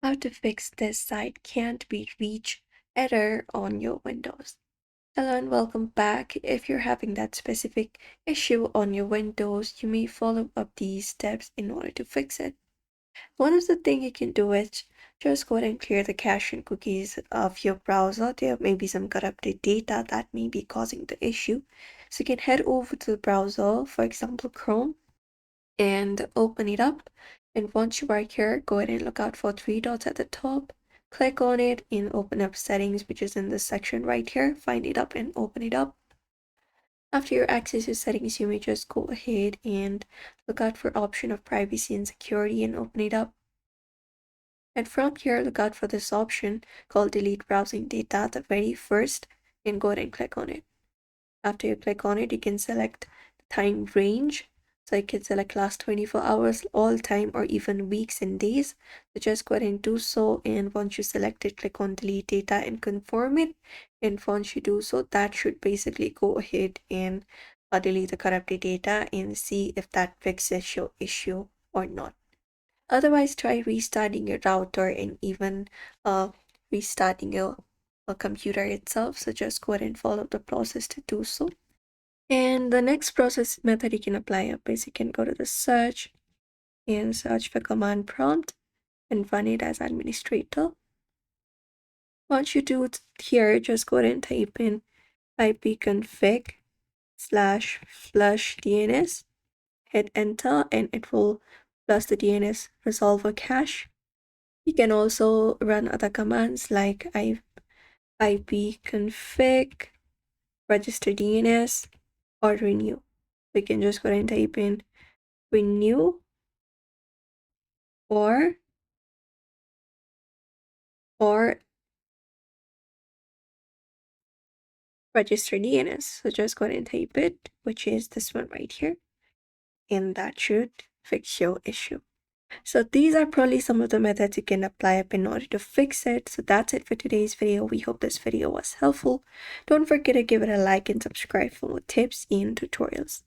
How to fix this site can't be reached error on your Windows. Hello and welcome back. If you're having that specific issue on your Windows, you may follow up these steps in order to fix it. One of the things you can do is just go ahead and clear the cache and cookies of your browser. There may be some corrupted data that may be causing the issue. So you can head over to the browser, for example, Chrome, and open it up. And once you are here, go ahead and look out for three dots at the top. Click on it and open up settings, which is in this section right here. Find it up and open it up. After you access your settings, you may just go ahead and look out for option of privacy and security and open it up. And from here, look out for this option called delete browsing data, the very first, and go ahead and click on it. After you click on it, you can select the time range. So you can select last 24 hours, all time, or even weeks and days. So just go ahead and do so. And once you select it, click on delete data and confirm it. And once you do so, that should basically go ahead and delete the corrupted data and see if that fixes your issue or not. Otherwise, try restarting your router and even restarting your computer itself. So just go ahead and follow the process to do so. And the next process method you can apply is you can go to the search and search for command prompt and run it as administrator. Once you do it here, just go ahead and type in ipconfig/flush DNS, hit enter, and it will flush the DNS resolver cache. You can also run other commands like ipconfig register DNS or renew. We can just go ahead and type in renew or register DNS. So just go ahead and type it, which is this one right here, and that should fix your issue. So these are probably some of the methods you can apply up in order to fix it. So that's it for today's video. We hope this video was helpful. Don't forget to give it a like and subscribe for more tips and tutorials.